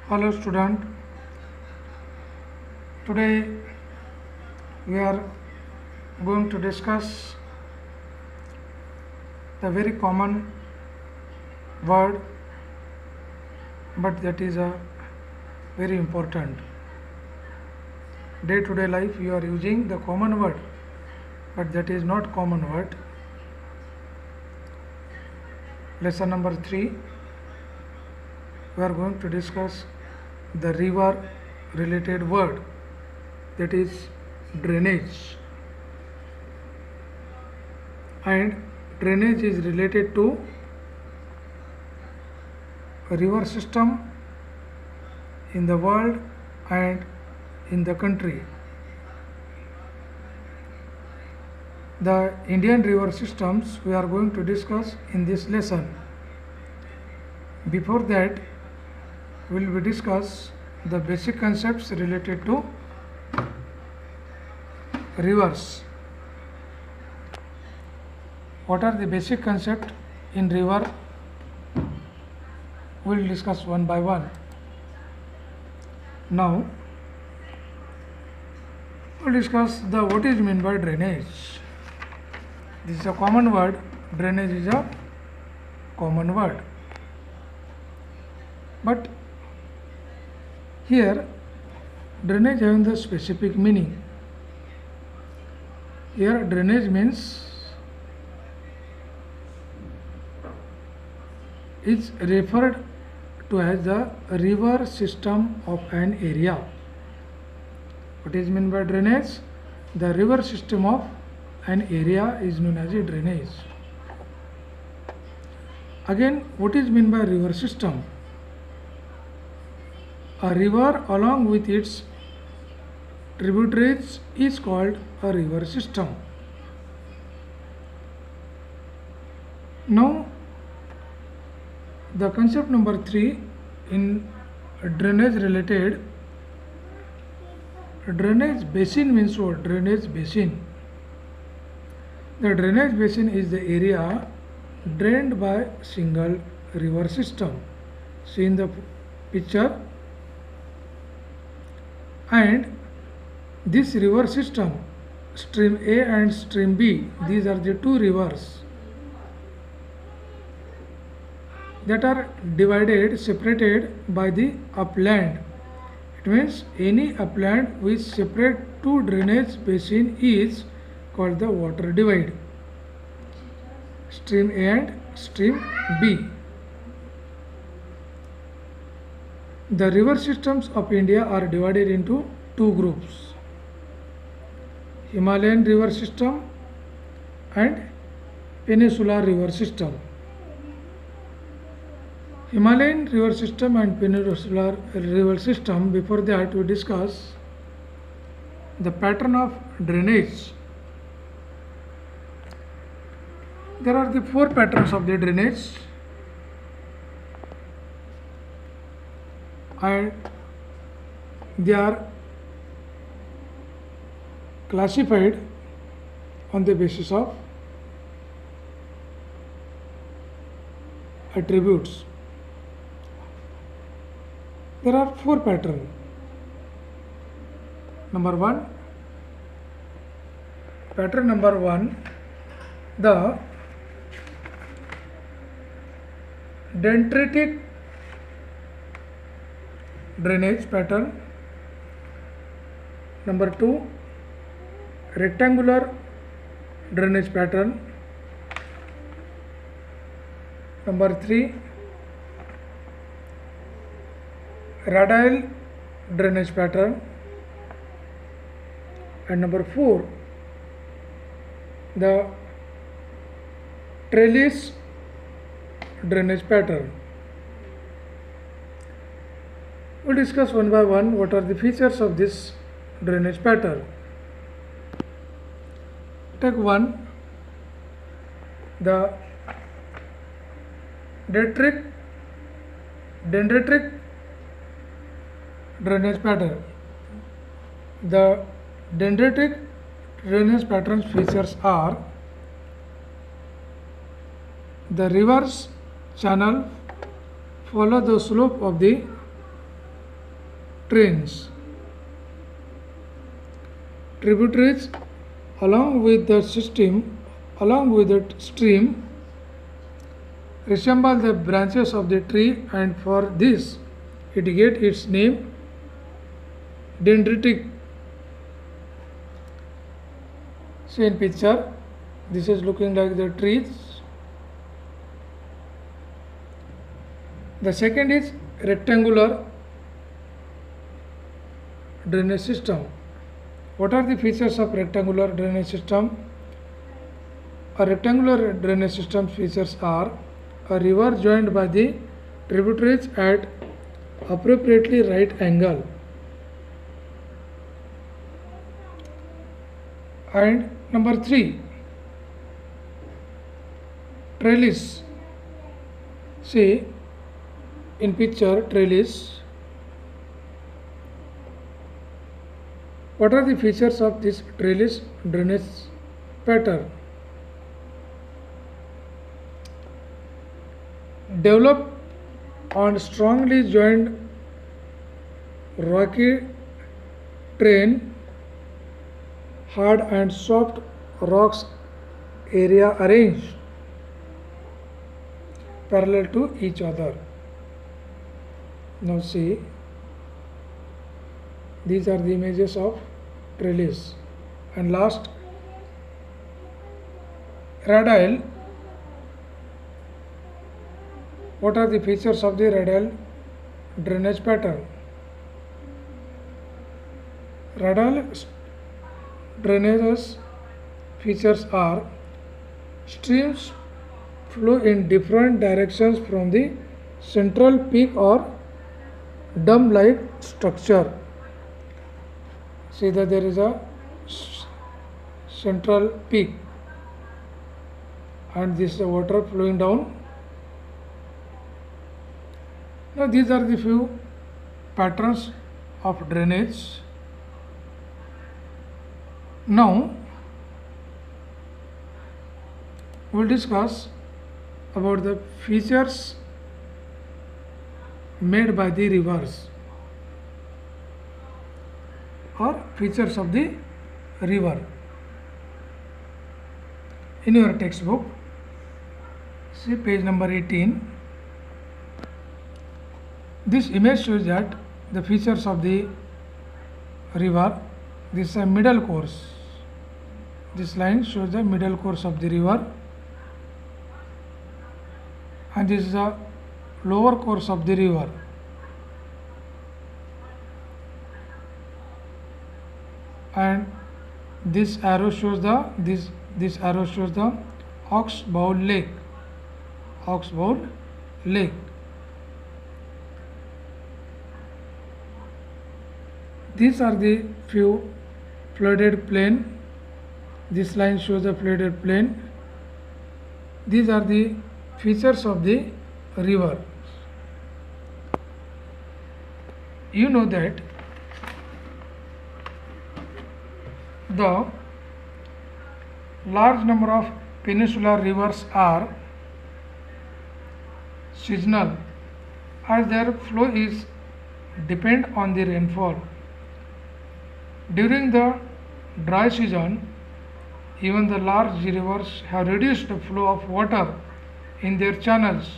Hello student, today we are going to discuss the very common word, but that is a very important. Day to day life you are using the common word, but that is not common word. Lesson number 3, we are going to discuss the river related word, that is drainage. And drainage is related to a river system in the world and in the country. The Indian river systems we are going to discuss in this lesson. Before that, we will discuss the basic concepts related to rivers. What are the basic concepts in river? We will discuss one by one. Now, we will discuss the what is meant by drainage. This is a common word. Drainage is a common word. But here, drainage having the specific meaning. Here, drainage means is referred to as the river system of an area. What is meant by drainage? The river system of an area is known as a drainage. Again, what is meant by river system? A river along with its tributaries is called a river system. Now, the concept number 3 in drainage related, drainage basin means what? Drainage basin. The drainage basin is the area drained by single river system. See in the picture. And this river system, stream A and stream B, these are the two rivers that are divided, separated by the upland. It means any upland which separate two drainage basin is called the water divide. Stream A and stream B. The river systems of India are divided into two groups: Himalayan river system and Peninsular river system. Himalayan river system and Peninsular river system, before that we discuss the pattern of drainage. There are the 4 patterns of the drainage, and they are classified on the basis of attributes. There are 4 patterns. Number 1, pattern number 1, the dendritic drainage pattern. Number 2, rectangular drainage pattern. Number 3, radial drainage pattern. And number 4, the trellis drainage pattern. We'll discuss one by one what are the features of this drainage pattern. Take 1, the dendritic drainage pattern. The dendritic drainage pattern's features are: the river's channel follow the slope of the trains. Tributaries along with the stream resemble the branches of the tree, and for this it gets its name dendritic. See in picture, this is looking like the trees. The second is rectangular drainage system. What are the features of rectangular drainage system? A rectangular drainage system features are a river joined by the tributaries at appropriately right angle, and number 3, trellis. See in picture, trellis. What are the features of this trellis drainage pattern? Develop on strongly joined rocky terrain, hard and soft rocks area arranged parallel to each other. Now see, these are the images of trellis. And last, radial. What are the features of the radial drainage pattern? Radial drainage features are streams flow in different directions from the central peak or dome-like structure. See that there is a central peak and this is the water flowing down. Now these are the few patterns of drainage. Now we will discuss about the features made by the rivers or features of the river. In your textbook, see page number 18. This image shows that the features of the river. This is a middle course. This line shows the middle course of the river, and this is a lower course of the river. And this arrow shows the this arrow shows the Ox Bowl Lake. Ox Bowl Lake. These are the few flooded plain. This line shows the flooded plain. These are the features of the river. You know that the large number of peninsular rivers are seasonal, as their flow is depend on the rainfall. During the dry season, even the large rivers have reduced the flow of water in their channels.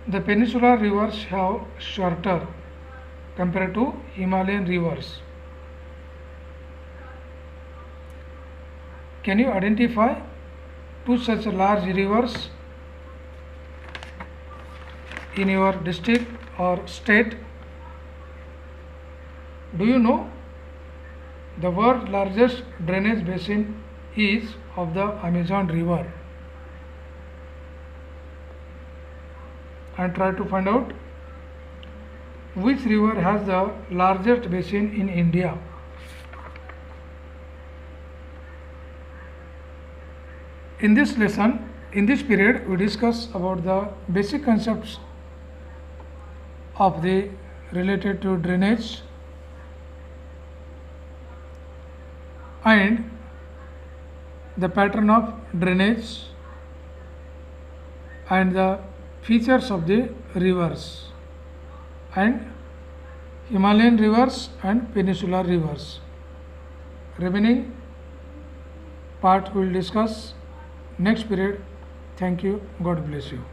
The peninsular rivers have shorter compared to Himalayan rivers. Can you identify two such large rivers in your district or state? Do you know the world's largest drainage basin is of the Amazon river? And try to find out which river has the largest basin in India. In this lesson, in this period, we discuss about the basic concepts of the related to drainage and the pattern of drainage and the features of the rivers and Himalayan rivers and peninsular rivers. Remaining part we will discuss next period. Thank you. God bless you.